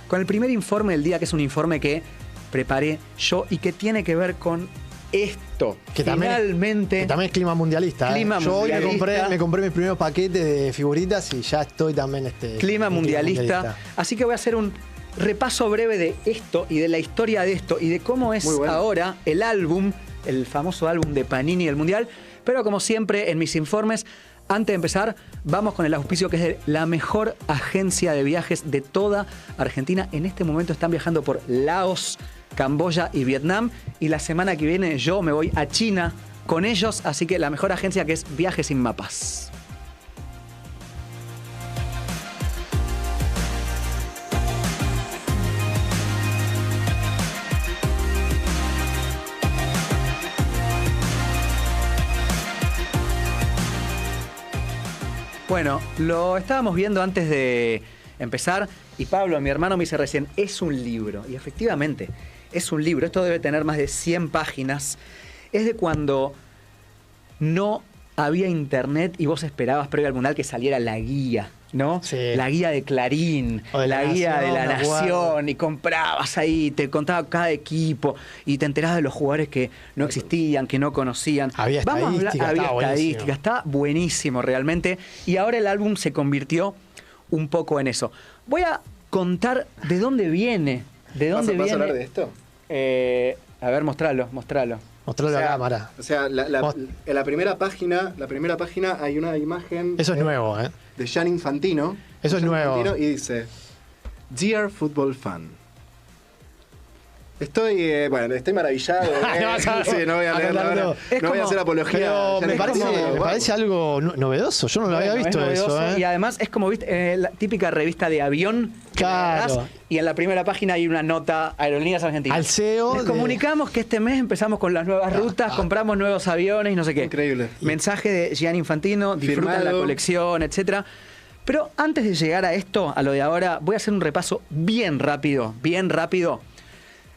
con el primer informe del día, que es un informe que preparé yo y que tiene que ver con esto. Que finalmente. también es clima mundialista. Yo hoy me compré mis primeros paquetes de figuritas y ya estoy también clima mundialista. Así que voy a hacer un repaso breve de esto y de la historia de esto y de cómo es ahora el álbum, el famoso álbum de Panini del Mundial. Pero como siempre en mis informes, antes de empezar, vamos con el auspicio que es de la mejor agencia de viajes de toda Argentina. En este momento están viajando por Laos, Camboya y Vietnam. Y la semana que viene yo me voy a China con ellos. Así que la mejor agencia, que es Viajes Sin Mapas. Bueno, lo estábamos viendo antes de empezar y Pablo, mi hermano, me dice recién, es un libro. Y efectivamente, es un libro. Esto debe tener más de 100 páginas. Es de cuando no había internet y vos esperabas previo al Mundial que saliera la guía, ¿no? Sí. La guía de Clarín, la guía de La Nación, y comprabas ahí, te contaba cada equipo y te enterabas de los jugadores que no existían, que no conocían. Había estadística, está buenísimo realmente. Y ahora el álbum se convirtió un poco en eso. Voy a contar de dónde viene. ¿Vas a hablar de esto? A ver, mostralo. Mostralo a la cámara. O sea, en la primera página hay una imagen. Eso es nuevo, de Gianni Infantino. Eso es nuevo. Y dice: Dear Football Fan. Estoy maravillado. No voy a leer ahora. No voy a hacer apología. Pero me parece algo novedoso. Yo no lo había visto eso. Y además es como, viste, la típica revista de avión. Claro. Y en la primera página hay una nota, Aerolíneas Argentinas. Al CEO. Les comunicamos que este mes empezamos con las nuevas rutas, compramos nuevos aviones y no sé qué. Increíble. Mensaje de Gianni Infantino, disfrutan la colección, etcétera. Pero antes de llegar a esto, a lo de ahora, voy a hacer un repaso bien rápido.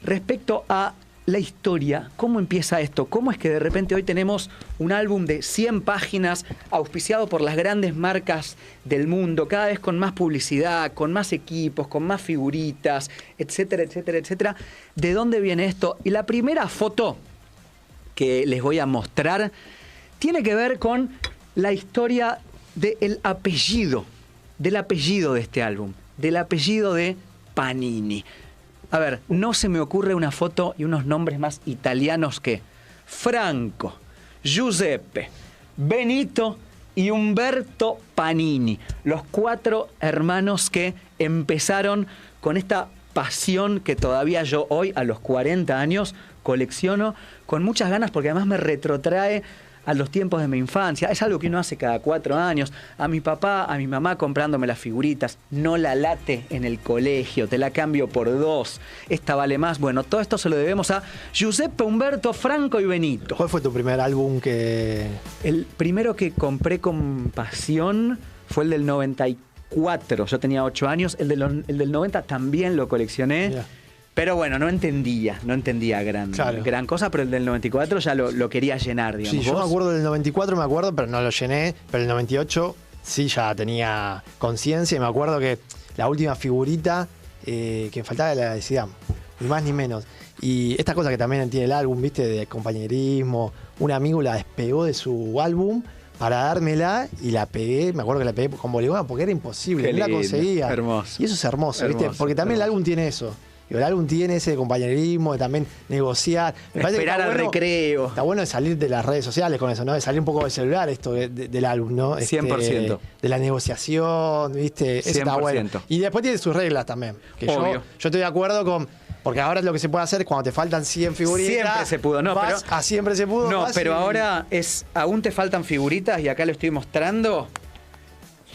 Respecto a la historia, ¿cómo empieza esto? ¿Cómo es que de repente hoy tenemos un álbum de 100 páginas auspiciado por las grandes marcas del mundo, cada vez con más publicidad, con más equipos, con más figuritas, etcétera, etcétera, etcétera? ¿De dónde viene esto? Y la primera foto que les voy a mostrar tiene que ver con la historia del apellido de este álbum, del apellido de Panini. A ver, no se me ocurre una foto y unos nombres más italianos que Franco, Giuseppe, Benito y Umberto Panini. Los 4 hermanos que empezaron con esta pasión que todavía yo hoy, a los 40 años, colecciono con muchas ganas porque además me retrotrae a los tiempos de mi infancia. Es algo que uno hace cada 4 años. A mi papá, a mi mamá comprándome las figuritas. No la late en el colegio, te la cambio por 2. Esta vale más. Bueno, todo esto se lo debemos a Giuseppe, Umberto, Franco y Benito. ¿Cuál fue tu primer álbum que...? El primero que compré con pasión fue el del 94. Yo tenía 8 años. El del 90 también lo coleccioné. Yeah. Pero bueno, no entendía gran cosa, pero el del 94 ya lo quería llenar, digamos. Sí, yo me acuerdo del 94, pero no lo llené. Pero el 98 sí ya tenía conciencia y me acuerdo que la última figurita que faltaba era la de Zidane, ni más ni menos. Y esta cosa que también tiene el álbum, viste, de compañerismo, un amigo la despegó de su álbum para dármela y la pegué, me acuerdo que la pegué con boligón porque era imposible, no la conseguía. Hermoso. Y eso es hermoso, ¿viste? Porque también el álbum tiene eso. Y el álbum tiene ese compañerismo de también negociar. Esperar al recreo. Está bueno de salir de las redes sociales con eso, ¿no? De salir un poco del celular esto del álbum, ¿no? 100%. De la negociación, ¿viste? Eso 100%. Está bueno. Y después tiene sus reglas también. Que obvio. Yo estoy de acuerdo con... Porque ahora lo que se puede hacer es cuando te faltan 100 figuritas... Siempre se pudo, ¿no? Siempre se pudo. No, pero ahora es... Aún te faltan figuritas y acá lo estoy mostrando.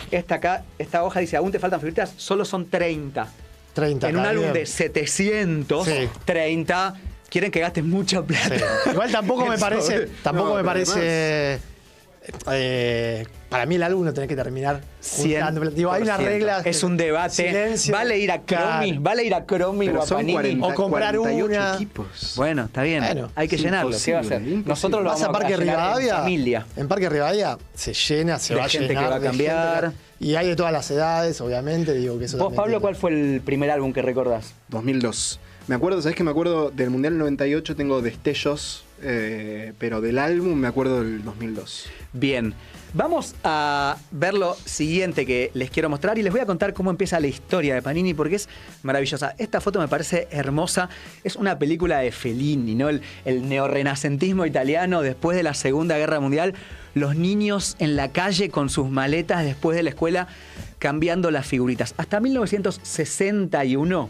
Esta hoja dice, aún te faltan figuritas, solo son 30. 30, en un álbum de 700, sí. 30, quieren que gastes mucha plata. Sí. Igual tampoco me parece para mí el álbum lo tenés que terminar juntando. Digo, hay unas reglas. Es un debate. Silencio. ¿Vale ir a Cromi? ¿Vale ir a Cromi o a Panini? 40, o comprar 48 una. equipos. Bueno, está bien. Bueno, hay que llenarlo. ¿Qué va a hacer? Nosotros lo Vas vamos a Parque llenar Rivadavia. en familia. En Parque Rivadavia se llena, se De va a gente que llenar. va a de cambiar. gente y hay de todas las edades, obviamente. Digo que eso ¿Vos, también Pablo, tiene. cuál fue el primer álbum que recordás? 2002. Me acuerdo, ¿sabés qué? Me acuerdo del Mundial 98, tengo destellos, pero del álbum me acuerdo del 2002. Bien, vamos a ver lo siguiente que les quiero mostrar y les voy a contar cómo empieza la historia de Panini porque es maravillosa. Esta foto me parece hermosa, es una película de Fellini, ¿no? El neorrenacentismo italiano después de la Segunda Guerra Mundial, los niños en la calle con sus maletas después de la escuela cambiando las figuritas. Hasta 1961,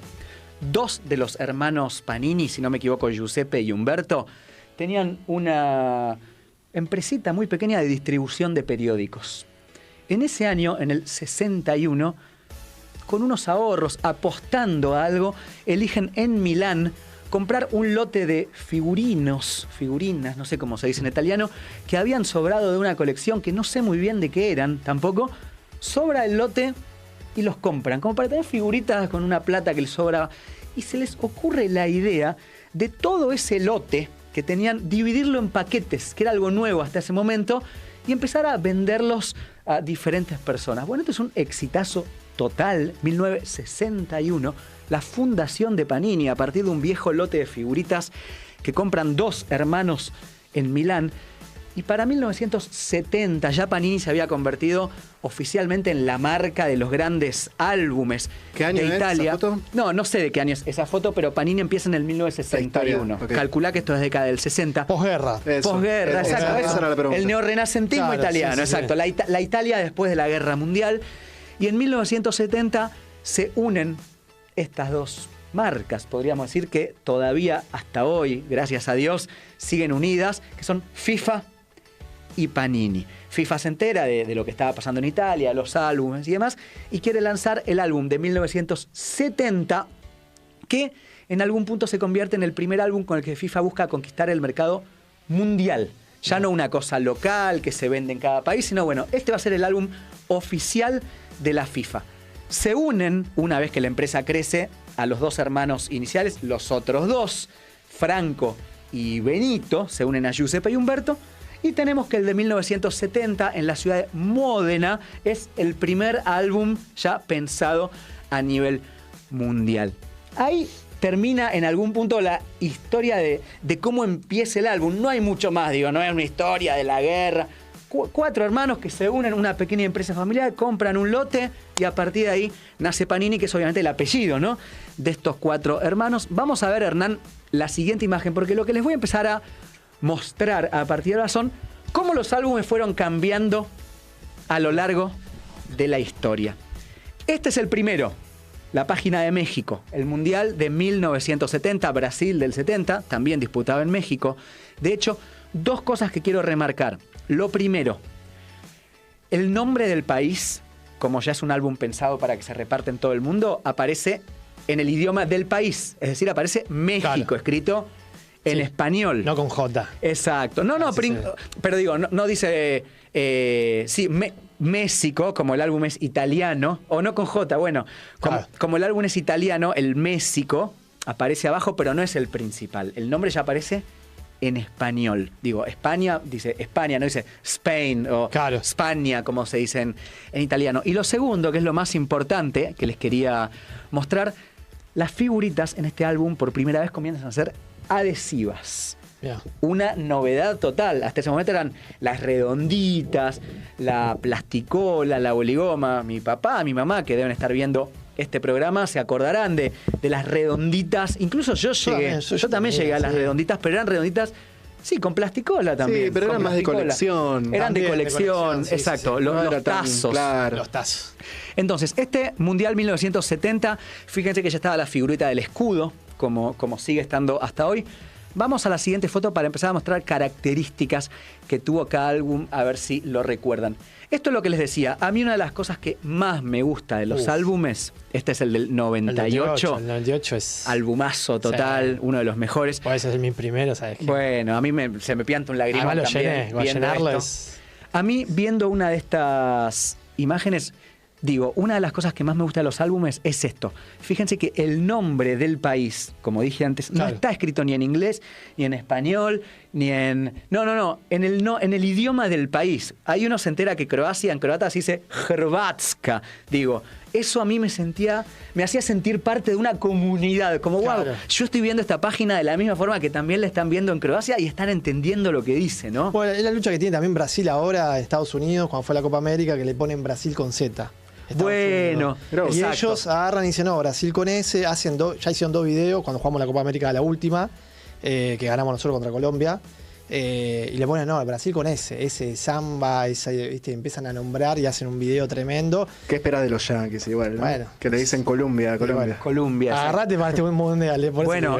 dos de los hermanos Panini, si no me equivoco, Giuseppe y Umberto, tenían una empresita muy pequeña de distribución de periódicos. En ese año, en el 61, con unos ahorros, apostando a algo, eligen en Milán comprar un lote de figurinas, no sé cómo se dice en italiano, que habían sobrado de una colección que no sé muy bien de qué eran tampoco. Sobra el lote y los compran, como para tener figuritas con una plata que les sobra. Y se les ocurre la idea de todo ese lote que tenían, dividirlo en paquetes, que era algo nuevo hasta ese momento, y empezar a venderlos a diferentes personas. Bueno, esto es un exitazo total. 1961, la fundación de Panini, a partir de un viejo lote de figuritas que compran dos hermanos en Milán. Y para 1970 ya Panini se había convertido oficialmente en la marca de los grandes álbumes ¿Qué año de Italia. es esa foto? No sé de qué año es esa foto, pero Panini empieza en el 1961. Okay. Calculá que esto es década del 60. Posguerra. Posguerra, exacto. Esa era la pregunta. El neorrenacentismo Claro, italiano, sí, sí, exacto. sí. La Italia después de la Guerra Mundial. Y en 1970 se unen estas dos marcas, podríamos decir que todavía hasta hoy, gracias a Dios, siguen unidas, que son FIFA y Panini. FIFA se entera de lo que estaba pasando en Italia, los álbumes y demás, y quiere lanzar el álbum de 1970, que en algún punto se convierte en el primer álbum con el que FIFA busca conquistar el mercado mundial. Ya no una cosa local que se vende en cada país, sino bueno, este va a ser el álbum oficial de la FIFA. Se unen, una vez que la empresa crece, a los dos hermanos iniciales, los otros dos, Franco y Benito, se unen a Giuseppe y Umberto. Y tenemos que el de 1970 en la ciudad de Módena es el primer álbum ya pensado a nivel mundial. Ahí termina en algún punto la historia de cómo empieza el álbum. No hay mucho más, digo, no es una historia de la guerra. Cuatro hermanos que se unen en una pequeña empresa familiar, compran un lote y a partir de ahí nace Panini, que es obviamente el apellido, ¿no?, de estos cuatro hermanos. Vamos a ver, Hernán, la siguiente imagen, porque lo que les voy a empezar a mostrar a partir de ahora son cómo los álbumes fueron cambiando a lo largo de la historia. Este es el primero, la página de México, el Mundial de 1970, Brasil del 70, también disputado en México. De hecho, dos cosas que quiero remarcar. Lo primero, el nombre del país, como ya es un álbum pensado para que se reparte en todo el mundo, aparece en el idioma del país, es decir, aparece México, claro, escrito en español. No con J. Exacto. Pero digo, no dice... México, como el álbum es italiano, o no con J, bueno, como el álbum es italiano, el México aparece abajo, pero no es el principal. El nombre ya aparece en español. Digo, España, dice España, no dice Spain o España, como se dice en italiano. Y lo segundo, que es lo más importante que les quería mostrar, las figuritas en este álbum por primera vez comienzan a ser adhesivas. Yeah. Una novedad total. Hasta ese momento eran las redonditas, la plasticola, la boligoma. Mi papá, mi mamá, que deben estar viendo este programa, se acordarán de las redonditas. Incluso yo también llegué a las redonditas, pero eran redonditas, sí, con plasticola también. Sí, pero eran más de colección. Eran de colección, sí, exacto. Sí. Los tazos. Claro. Los tazos. Entonces, este Mundial 1970, fíjense que ya estaba la figurita del escudo, como sigue estando hasta hoy. Vamos a la siguiente foto para empezar a mostrar características que tuvo cada álbum, a ver si lo recuerdan. Esto es lo que les decía. A mí una de las cosas que más me gusta de los álbumes, este es el del 98. El 98 es... albumazo total, uno de los mejores. Puede ser mi primero, ¿sabes qué? Bueno, a mí se me pianta un lagrimón también. Llenarlo es... A mí, viendo una de estas imágenes, digo, una de las cosas que más me gusta de los álbumes es esto. Fíjense que el nombre del país, como dije antes, no está escrito ni en inglés, ni en español, ni en... No, en el idioma del país. Ahí uno se entera que Croacia, en croata se dice Hrvatska. Digo, eso a mí me hacía sentir parte de una comunidad. Como, wow, yo estoy viendo esta página de la misma forma que también la están viendo en Croacia y están entendiendo lo que dice, ¿no? Bueno, es la lucha que tiene también Brasil ahora, Estados Unidos, cuando fue la Copa América, que le ponen Brasil con Z. Bueno, y ellos agarran y dicen, no, Brasil con S, ya hicieron 2 videos cuando jugamos la Copa América, la última, que ganamos nosotros contra Colombia, y le ponen, no, Brasil con S, samba, ¿viste? Empiezan a nombrar y hacen un video tremendo. ¿Qué esperas de los Yankees igual, ¿no? Bueno, que le dicen Colombia. Colombia. Agarrate para este buen mundial. Bueno,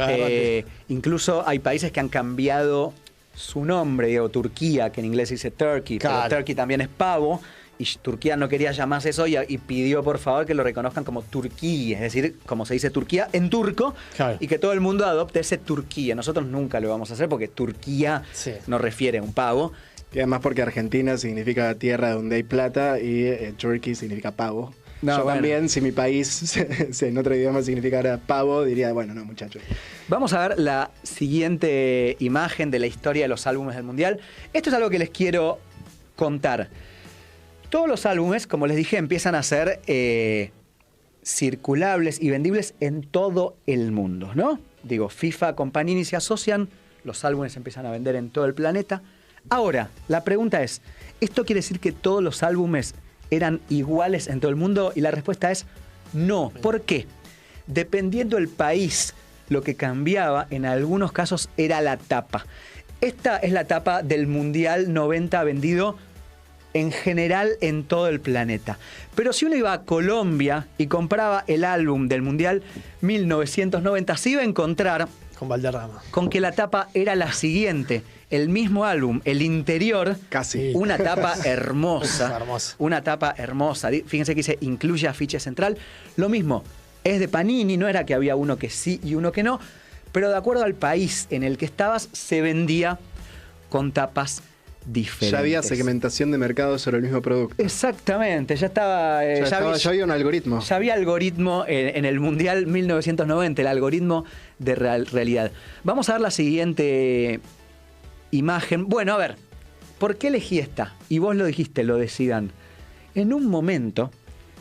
incluso hay países que han cambiado su nombre, digo, Turquía, que en inglés se dice Turkey, pero Turkey también es pavo. Y Turquía no quería llamarse eso y pidió por favor que lo reconozcan como Turquía, es decir, como se dice Turquía en turco, y que todo el mundo adopte ese Turquía. Nosotros nunca lo vamos a hacer porque Turquía no refiere a un pavo. Y además porque Argentina significa tierra donde hay plata y Turkey significa pavo. Yo también, si mi país en otro idioma significara pavo, diría, bueno, no, muchachos. Vamos a ver la siguiente imagen de la historia de los álbumes del Mundial. Esto es algo que les quiero contar. Todos los álbumes, como les dije, empiezan a ser circulables y vendibles en todo el mundo, ¿no? Digo, FIFA con Panini se asocian, los álbumes empiezan a vender en todo el planeta. Ahora, la pregunta es, ¿esto quiere decir que todos los álbumes eran iguales en todo el mundo? Y la respuesta es no. ¿Por qué? Dependiendo del país, lo que cambiaba en algunos casos era la tapa. Esta es la tapa del Mundial 90 vendido en general en todo el planeta. Pero si uno iba a Colombia y compraba el álbum del Mundial 1990, se iba a encontrar con Valderrama, con que la tapa era la siguiente. El mismo álbum, el interior, casi una tapa hermosa. Hermosa. Una tapa hermosa. Fíjense que dice, incluye afiche central. Lo mismo, es de Panini, no era que había uno que sí y uno que no, pero de acuerdo al país en el que estabas, se vendía con tapas diferentes. Ya había segmentación de mercado sobre el mismo producto. Exactamente, ya estaba... ya había un algoritmo. Ya había algoritmo en el Mundial 1990, el algoritmo de realidad. Vamos a ver la siguiente imagen. Bueno, a ver, ¿por qué elegí esta? Y vos lo dijiste, lo decidan. En un momento,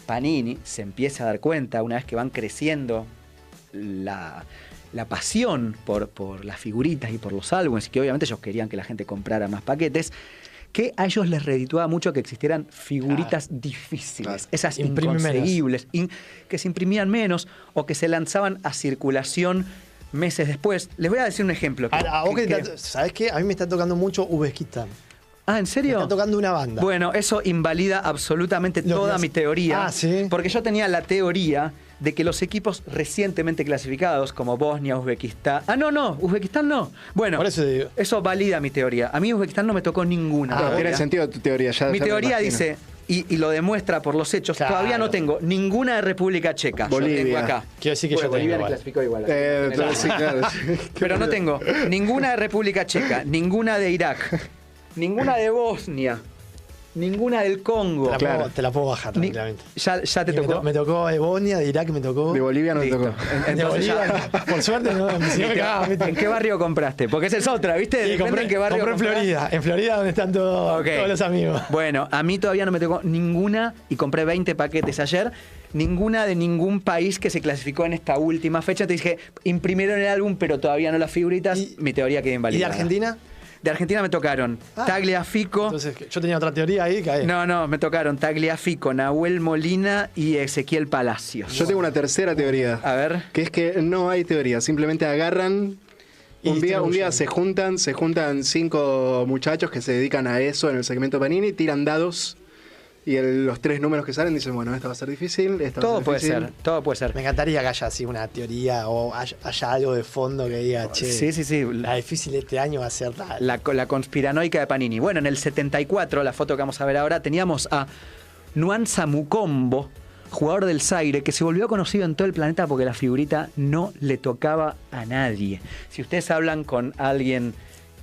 Panini se empieza a dar cuenta, una vez que van creciendo la pasión por las figuritas y por los álbumes, y que obviamente ellos querían que la gente comprara más paquetes, que a ellos les redituaba mucho que existieran figuritas difíciles, esas inconseguibles, que se imprimían menos o que se lanzaban a circulación meses después. Les voy a decir un ejemplo. ¿Sabés qué? A mí me está tocando mucho Uzbekistán. Ah, ¿en serio? Me está tocando una banda. Bueno, eso invalida absolutamente toda mi teoría. ¿Sí? Porque yo tenía la teoría de que los equipos recientemente clasificados, como Bosnia, Uzbekistán... no, Uzbekistán no. Bueno, por eso digo. Eso valida mi teoría. A mí Uzbekistán no me tocó ninguna. Tiene sentido tu teoría. Mi teoría dice, y lo demuestra por los hechos, todavía no tengo ninguna de República Checa. Bolivia. Yo tengo acá. Quiero decir que yo Bolivia tengo me clasificó igual. Sí, claro. Pero no tengo ninguna de República Checa, ninguna de Irak, ninguna de Bosnia, ninguna del Congo. Te la puedo bajar tranquilamente. Ya te tocó. Me tocó de Bosnia, de Irak me tocó. De Bolivia no me tocó. De Bolivia, por suerte no. ¿En qué barrio compraste? Porque esa es otra, ¿viste? Sí, compré en Florida. En Florida donde están todos los amigos. Bueno, a mí todavía no me tocó ninguna y compré 20 paquetes ayer. Ninguna de ningún país que se clasificó en esta última fecha. Te dije, imprimieron el álbum, pero todavía no las figuritas. Mi teoría queda invalidada. ¿Y de Argentina? De Argentina me tocaron Tagliafico. Entonces, yo tenía otra teoría ahí. No, me tocaron Tagliafico, Nahuel Molina y Ezequiel Palacios. Yo tengo una tercera teoría. A ver. Que es que no hay teoría, simplemente agarran. Un día se juntan 5 muchachos que se dedican a eso en el segmento Panini, tiran dados. Y los 3 números que salen dicen, bueno, esta va a ser difícil, todo puede ser. Me encantaría que haya así una teoría o haya algo de fondo que diga, che, sí. la difícil este año va a ser tal. La conspiranoica de Panini. Bueno, en el 74, la foto que vamos a ver ahora, teníamos a Nuanza Mukombo, jugador del Zaire, que se volvió conocido en todo el planeta porque la figurita no le tocaba a nadie. Si ustedes hablan con alguien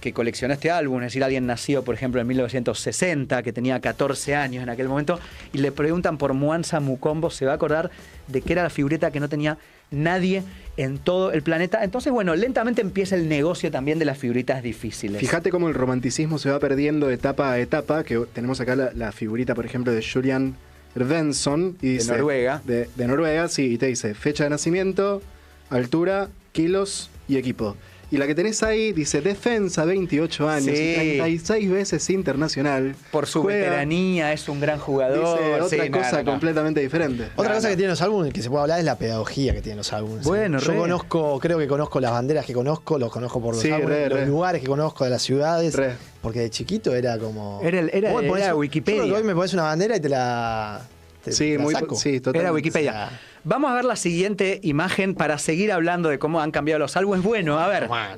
que coleccionó este álbum, es decir, alguien nacido, por ejemplo, en 1960, que tenía 14 años en aquel momento, y le preguntan por Mwanza Mukombo, se va a acordar de que era la figurita que no tenía nadie en todo el planeta. Entonces, bueno, lentamente empieza el negocio también de las figuritas difíciles. Fíjate cómo el romanticismo se va perdiendo etapa a etapa, que tenemos acá la figurita, por ejemplo, de Julian Svensson. Y dice, de Noruega. De Noruega, sí, y te dice fecha de nacimiento, altura, kilos y equipo. Y la que tenés ahí dice defensa, 28 años, Sí. 36 veces internacional. Por su Juega, veteranía, es un gran jugador. dice otra Sí, cosa no. completamente diferente. Otra cosa que tienen los álbumes que se puede hablar es la pedagogía que tienen los álbumes. Bueno, yo creo que conozco las banderas que conozco, los conozco por los Sí, álbumes, los re. lugares que conozco de las ciudades. Re. Porque de chiquito era como. Era Vos me ponés- Wikipedia. yo creo que hoy me pones una bandera y te la. Sí, la muy saco. sí, totalmente. Era Wikipedia. Vamos a ver la siguiente imagen para seguir hablando de cómo han cambiado los álbumes. Bueno, a ver. Bueno.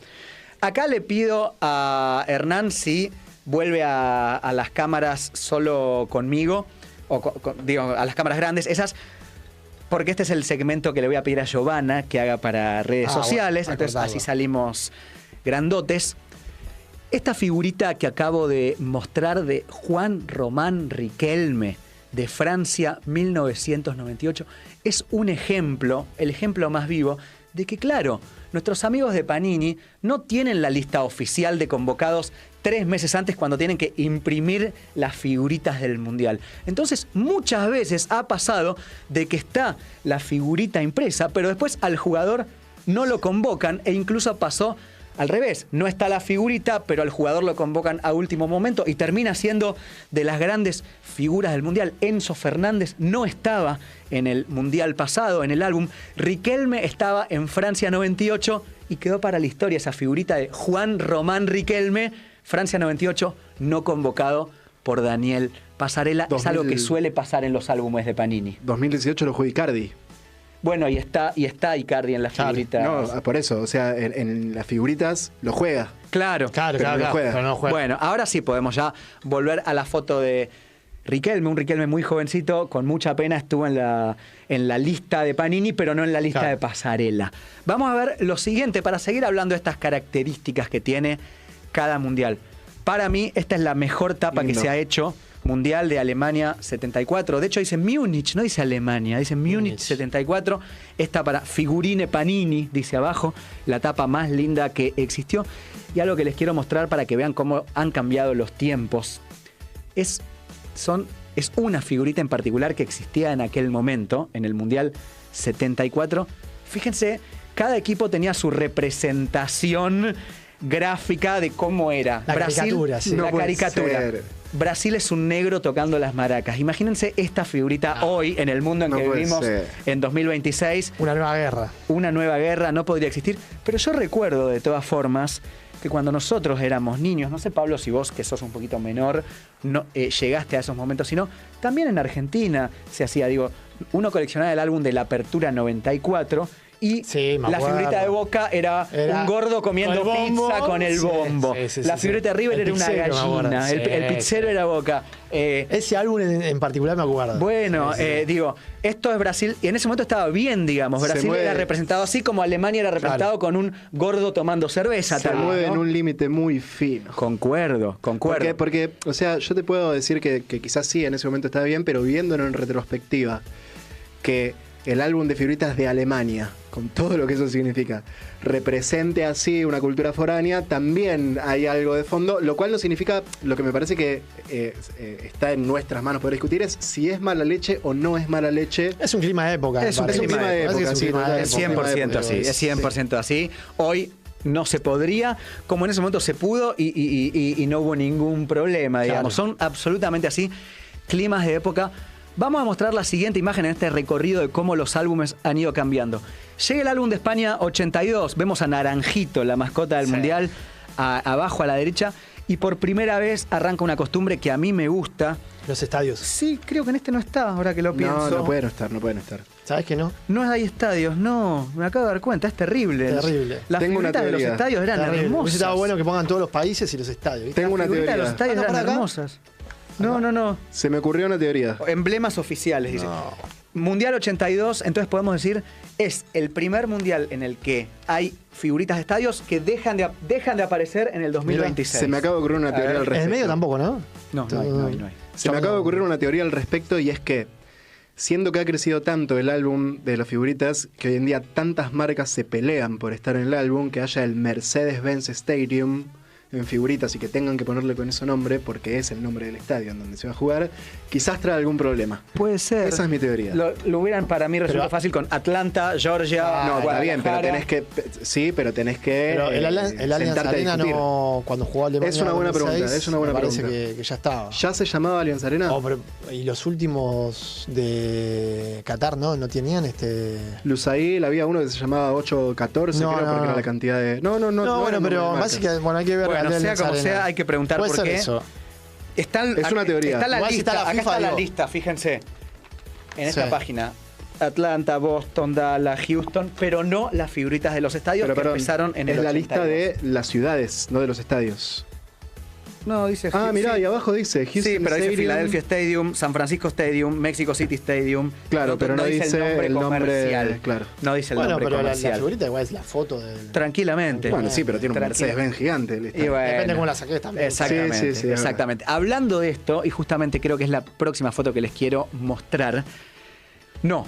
Acá le pido a Hernán si vuelve a las cámaras solo conmigo, o digo, a las cámaras grandes, esas, porque este es el segmento que le voy a pedir a Giovanna que haga para redes sociales, bueno, entonces acordarlo. así salimos grandotes. Esta figurita que acabo de mostrar de Juan Román Riquelme, de Francia 1998, es un ejemplo, el ejemplo más vivo, de que claro, nuestros amigos de Panini no tienen la lista oficial de convocados 3 meses antes cuando tienen que imprimir las figuritas del Mundial. Entonces, muchas veces ha pasado de que está la figurita impresa, pero después al jugador no lo convocan e incluso pasó al revés. No está la figurita, pero al jugador lo convocan a último momento y termina siendo de las grandes figuras del Mundial. Enzo Fernández no estaba en el Mundial pasado, en el álbum. Riquelme estaba en Francia 98 y quedó para la historia esa figurita de Juan Román Riquelme, Francia 98, no convocado por Daniel Pasarela. Es algo que suele pasar en los álbumes de Panini. 2018 lo jugó Icardi. Bueno, y está Icardi en las figuritas. No, por eso, o sea, en las figuritas lo juega. Claro. Claro, Pero claro, no juega. pero no juega. Bueno, ahora sí podemos ya volver a la foto de Riquelme, un Riquelme muy jovencito, con mucha pena estuvo en la lista de Panini, pero no en la lista Claro. de Pasarela. Vamos a ver lo siguiente, para seguir hablando de estas características que tiene cada mundial. Para mí, esta es la mejor tapa Lindo. que se ha hecho, Mundial de Alemania 74. De hecho, dice Múnich, no dice Alemania, dice Múnich Múnich. 74. Esta para Figurine Panini, dice abajo, la tapa más linda que existió. Y algo que les quiero mostrar para que vean cómo han cambiado los tiempos. Es una figurita en particular que existía en aquel momento, en el Mundial 74. Fíjense, cada equipo tenía su representación gráfica de cómo era. La caricatura, sí. La No puede caricatura. ser. Brasil es un negro tocando las maracas. Imagínense esta figurita hoy, en el mundo en No que puede vivimos, ser. en 2026. Una nueva guerra. Una nueva guerra no podría existir. Pero yo recuerdo, de todas formas, que cuando nosotros éramos niños, no sé, Pablo, si vos, que sos un poquito menor, no llegaste a esos momentos, sino también en Argentina se hacía, digo, uno coleccionaba el álbum de la Apertura 94 y Sí, me la acuerdo. figurita de Boca era un gordo comiendo con el bombo. pizza con el Sí, bombo. sí, La sí, figurita de River el era una pizzero, me acuerdo. gallina, Sí, el pizzero sí. era Boca. Ese álbum en particular me acuerdo. Bueno, Sí, sí. digo, esto es Brasil, y en ese momento estaba bien, digamos. Se Brasil mueve. era representado así como Alemania era representado con un gordo tomando cerveza. Se también, mueve ¿no? en un límite muy fino. Concuerdo. Porque, o sea, yo te puedo decir que quizás sí, en ese momento estaba bien, pero viéndolo en retrospectiva, que el álbum de figuritas de Alemania, con todo lo que eso significa, represente así una cultura foránea, también hay algo de fondo, lo cual no significa, lo que me parece que está en nuestras manos poder discutir es si es mala leche o no es mala leche. Es un clima de época. Es un me parece. clima de Me parece que época, es un sí, clima de total, Es época. 100% así, es 100% así. Hoy no se podría, como en ese momento se pudo y no hubo ningún problema, digamos. Claro. Son absolutamente así, climas de época. Vamos a mostrar la siguiente imagen en este recorrido de cómo los álbumes han ido cambiando. Llega el álbum de España 82, vemos a Naranjito, la mascota del Sí. Mundial, abajo a la derecha, y por primera vez arranca una costumbre que a mí me gusta. Los estadios. Sí, creo que en este no está, ahora que lo pienso. No puede no estar. ¿Sabes que no? No hay estadios, no. Me acabo de dar cuenta, es terrible. Terrible. Las Tengo una figuritas de los teoría. estadios eran Terrible. hermosas. Hubiese estado bueno que pongan todos los países y los estadios. ¿viste? Tengo una Las figuritas de teoría. los estadios Ah, ¿no, eran por acá? hermosas. No. Se me ocurrió una teoría. Emblemas oficiales, dice. No. Mundial 82, entonces podemos decir, es el primer mundial en el que hay figuritas de estadios que dejan de aparecer en el 2026. Se me acaba de ocurrir una teoría al respecto. En el medio tampoco, ¿no? No hay. Se me acaba de ocurrir una teoría al respecto y es que, siendo que ha crecido tanto el álbum de las figuritas, que hoy en día tantas marcas se pelean por estar en el álbum, que haya el Mercedes-Benz Stadium en figuritas y que tengan que ponerle con ese nombre, porque es el nombre del estadio en donde se va a jugar, quizás trae algún problema. Puede ser. Esa es mi teoría. Lo hubieran para mí resuelto fácil con Atlanta, Georgia. No, está bien, pero tenés que. Sí, pero tenés que. Pero el Allianz Arena no. Cuando jugó Alemania. Es una buena pregunta. Es una buena pregunta. Parece que ya estaba. ¿Ya se llamaba Allianz Arena? Y los últimos de Qatar, ¿no? No tenían Lusail, había uno que se llamaba 814, creo, porque era la cantidad de. No, bueno, pero básicamente, hay que ver. Bueno, sea como sea, hay que preguntar por qué. Eso. Es una teoría. Está la Igual lista, está la acá FIFA, está la digo. lista, fíjense. En esta página. Atlanta, Boston, Dallas, Houston, pero no las figuritas de los estadios que empezaron en el 82. Es la lista de las ciudades, no de los estadios. No, dice... mirá, y abajo dice Houston sí, pero dice Stadium. Philadelphia Stadium, San Francisco Stadium, Mexico City Stadium. Claro, pero no dice el nombre comercial. Claro. No dice el nombre pero comercial. la figurita igual es la foto del... Tranquilamente. Bueno, sí, pero tiene un Mercedes-Benz gigante. Y bueno, depende cómo la saques también. Exactamente, Sí, exactamente. Hablando de esto, y justamente creo que es la próxima foto que les quiero mostrar. No.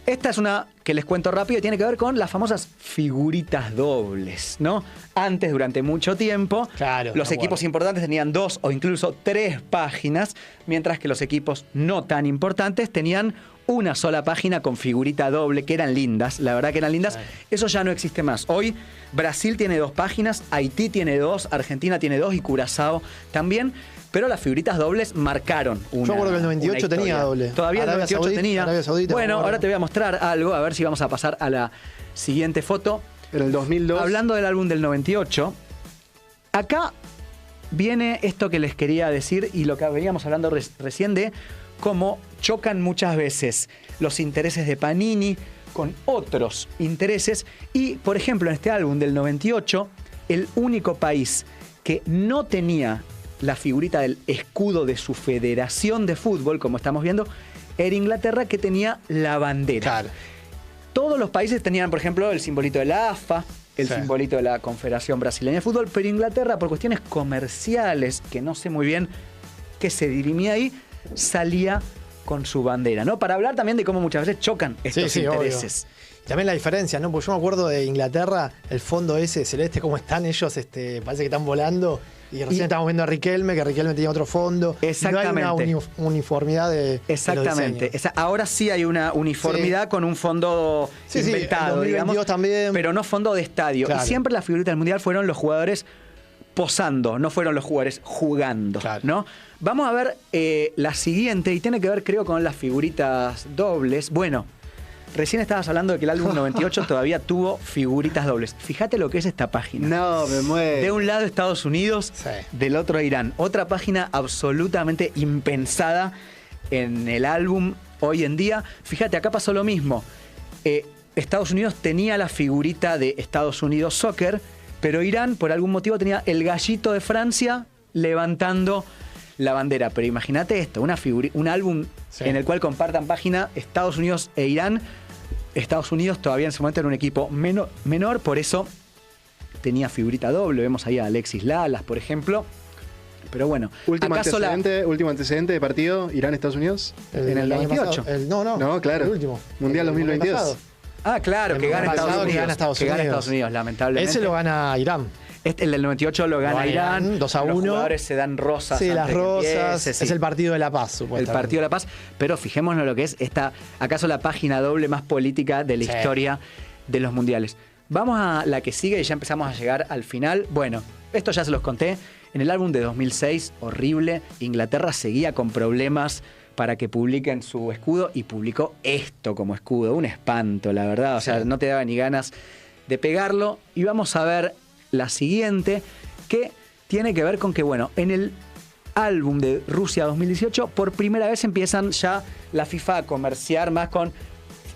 Esta es una que les cuento rápido y tiene que ver con las famosas figuritas dobles, ¿no? Antes, durante mucho tiempo, los equipos importantes tenían 2 o incluso 3 páginas, mientras que los equipos no tan importantes tenían una sola página con figurita doble, que eran lindas, la verdad que eran lindas. Eso ya no existe más. Hoy Brasil tiene 2 páginas, Haití tiene 2, Argentina tiene 2 y Curazao también. Pero las figuritas dobles marcaron una. Yo recuerdo que el 98 tenía doble. Todavía el 98 tenía. Arabia Saudita, bueno, ahora te voy a mostrar algo, a ver si vamos a pasar a la siguiente foto. En el 2002. Hablando del álbum del 98, acá viene esto que les quería decir y lo que veníamos hablando recién de cómo chocan muchas veces los intereses de Panini con otros intereses. Y, por ejemplo, en este álbum del 98, el único país que no tenía la figurita del escudo de su federación de fútbol, como estamos viendo, era Inglaterra, que tenía la bandera. Claro. Todos los países tenían, por ejemplo, el simbolito de la AFA, el simbolito de la Confederación Brasileña de Fútbol, pero Inglaterra, por cuestiones comerciales, que no sé muy bien qué se dirimía ahí, salía con su bandera, ¿no? Para hablar también de cómo muchas veces chocan estos intereses. Obvio. También la diferencia, ¿no? Porque yo me acuerdo de Inglaterra, el fondo ese celeste, cómo están ellos, parece que están volando. Y recién estábamos viendo a Riquelme, que Riquelme tenía otro fondo. Exactamente. No hay una uniformidad de Exactamente. Ahora sí hay una uniformidad con un fondo inventado, en 2022 digamos, también. pero no fondo de estadio. Claro. Y siempre las figuritas del Mundial fueron los jugadores posando, no fueron los jugadores jugando, ¿no? Vamos a ver la siguiente, y tiene que ver, creo, con las figuritas dobles. Bueno, recién estabas hablando de que el álbum 98 todavía tuvo figuritas dobles. Fíjate lo que es esta página. No, me muero. De un lado Estados Unidos, del otro Irán. Otra página absolutamente impensada en el álbum hoy en día. Fíjate, acá pasó lo mismo. Estados Unidos tenía la figurita de Estados Unidos Soccer, pero Irán, por algún motivo, tenía el gallito de Francia levantando la bandera. Pero imagínate esto, un álbum en el cual compartan página Estados Unidos e Irán. Estados Unidos todavía en ese momento era un equipo menor, por eso tenía figurita doble. Vemos ahí a Alexis Lalas, por ejemplo. Pero bueno, último antecedente de partido, Irán-Estados Unidos. En el 98. No, claro. El último. Mundial 2022. Ah, claro, que gana Estados Unidos, lamentablemente. Ese lo gana Irán. El del 98 lo gana Irán. 2-1. Los jugadores se dan rosas. Sí, las rosas. Empiece, es el partido de la paz, supuestamente. El partido de la paz. Pero fijémonos lo que es acaso la página doble más política de la historia de los mundiales. Vamos a la que sigue y ya empezamos a llegar al final. Bueno, esto ya se los conté. En el álbum de 2006, horrible, Inglaterra seguía con problemas para que publiquen su escudo y publicó esto como escudo. Un espanto, la verdad. O sea, no te daba ni ganas de pegarlo. Y vamos a ver la siguiente, que tiene que ver con que, bueno, en el álbum de Rusia 2018, por primera vez empiezan ya la FIFA a comerciar más con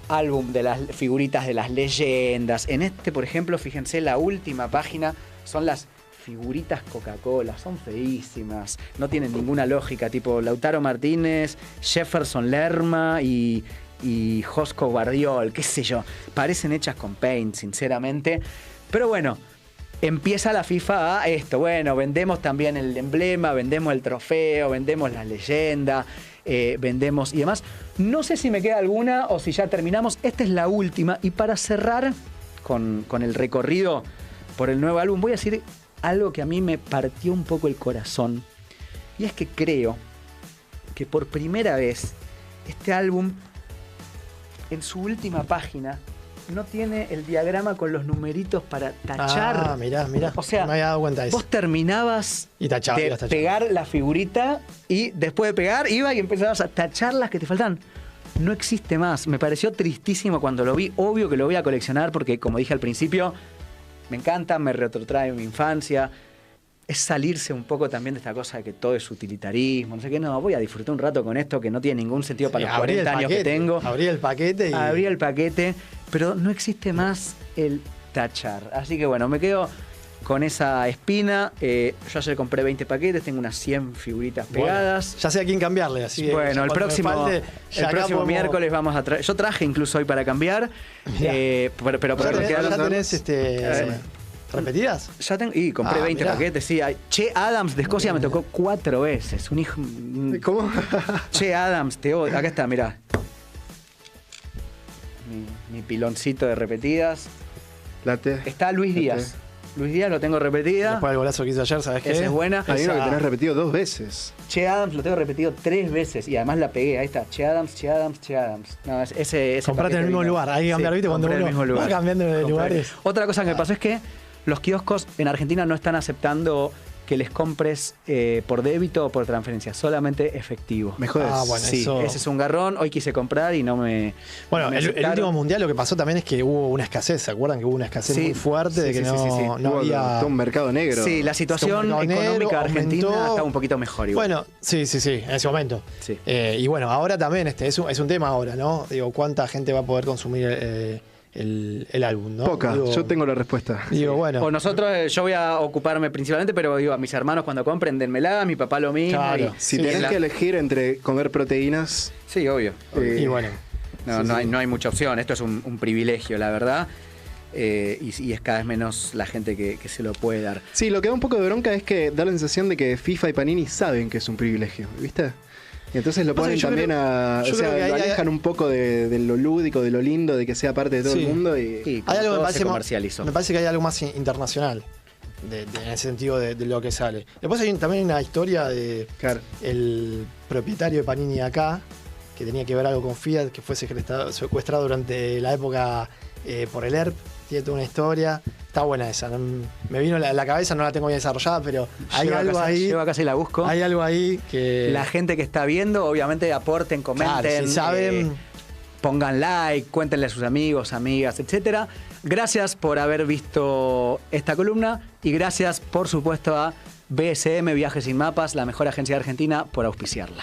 álbum de las figuritas de las leyendas. En este, por ejemplo, fíjense, la última página son las figuritas Coca-Cola, son feísimas, no tienen ninguna lógica, tipo Lautaro Martínez, Jefferson Lerma y Josko Guardiol, qué sé yo, parecen hechas con Paint, sinceramente. Pero bueno, empieza la FIFA a esto, bueno, vendemos también el emblema, vendemos el trofeo, vendemos la leyenda, vendemos y demás. No sé si me queda alguna o si ya terminamos. Esta es la última. Y para cerrar con el recorrido por el nuevo álbum, voy a decir algo que a mí me partió un poco el corazón. Y es que creo que por primera vez este álbum, en su última página, no tiene el diagrama con los numeritos para tachar. Ah, mirá. O sea, no me había dado cuenta de eso. Vos terminabas Y tachaba, de ibas tachando. pegar la figurita y después de pegar iba y empezabas a tachar las que te faltan. No existe más. Me pareció tristísimo cuando lo vi. Obvio que lo voy a coleccionar porque, como dije al principio, me encanta, me retrotrae mi infancia. Es salirse un poco también de esta cosa de que todo es utilitarismo, no sé qué. No, voy a disfrutar un rato con esto que no tiene ningún sentido para los 40 años que tengo. Abrí el paquete y... Abrí el paquete, pero no existe más el tachar. Así que bueno, me quedo con esa espina. Yo ayer compré 20 paquetes, tengo unas 100 figuritas pegadas. Bueno, ya sé a quién cambiarle, así que Bueno, el cuando me próximo, falte, ya el acá próximo podemos- miércoles vamos a traer. Yo traje incluso hoy para cambiar. Pero ¿Ya por tenés, quedaron- ya tenés repetidas? Ya tengo, y compré 20 mirá. paquetes, sí. Che Adams de Escocia me tocó 4 veces. Un hijo. ¿Cómo? Che Adams, te odio. Acá está, mirá. Mi piloncito de repetidas. Late. Está Luis Díaz. Luis Díaz lo tengo repetida. Después del golazo que hizo ayer, ¿sabes qué? Esa es buena. Hay uno que Esa- tenés repetido 2 veces. Che Adams lo tengo repetido 3 veces y además la pegué. Ahí está. Che Adams, Che Adams, Che Adams. No, ese Comprate en el paquete mismo vino. lugar. Hay que cambiar, Sí, ¿viste? Cuando compré en el uno mismo lugar. va cambiando de Compré. lugares. Otra cosa que me pasó es que los kioscos en Argentina no están aceptando que les compres por débito o por transferencia, solamente efectivo. Me jodes. Ah, bueno, Sí, eso- ese es un garrón. Hoy quise comprar y no me. Bueno, no me el aceptaron. último mundial lo que pasó también es que hubo una escasez. ¿Se acuerdan que hubo una escasez Sí, muy fuerte de sí, que sí, no, sí, sí. no Hubo había... todo un mercado negro. Sí, la situación mercado negro, económica de Argentina aumentó. está un poquito mejor igual. Bueno, sí, en ese momento. Sí. Y bueno, ahora también es un tema ahora, ¿no? Digo, ¿cuánta gente va a poder consumir el álbum, ¿no? Poca, Digo, yo tengo la respuesta. Digo, bueno. O nosotros, yo voy a ocuparme principalmente, pero digo, a mis hermanos cuando compren, denmela, a mi papá lo mismo. Claro. y- Si Sí, tenés la- que elegir entre comer proteínas, Sí, obvio. Y bueno. No, Sí, no, sí. no hay mucha opción. Esto es un privilegio, la verdad. Y es cada vez menos la gente que se lo puede dar. sí, lo que da un poco de bronca es que da la sensación de que FIFA y Panini saben que es un privilegio, ¿viste? Y entonces lo Pasa ponen que yo también creo- yo o sea, creo que lo ahí- alejan un poco de lo lúdico, de lo lindo, de que sea parte de todo Sí. el mundo y... Sí, Hay como algo que todo me parece, se comercializó. me parece que hay algo más internacional en ese sentido de lo que sale. Después hay también una historia de Claro. el propietario de Panini acá, que tenía que ver algo con Fiat, que fue secuestrado durante la época por el ERP. Tiene toda una historia. Está buena esa. Me vino a la cabeza, no la tengo bien desarrollada, pero hay Llego a algo casa- ahí. Llego a casa y la busco. Hay algo ahí que. La gente que está viendo, obviamente, aporten, comenten. Claro, si saben. Pongan like, cuéntenle a sus amigos, amigas, etcétera. Gracias por haber visto esta columna y gracias, por supuesto, a BSM Viajes sin Mapas, la mejor agencia de Argentina, por auspiciarla.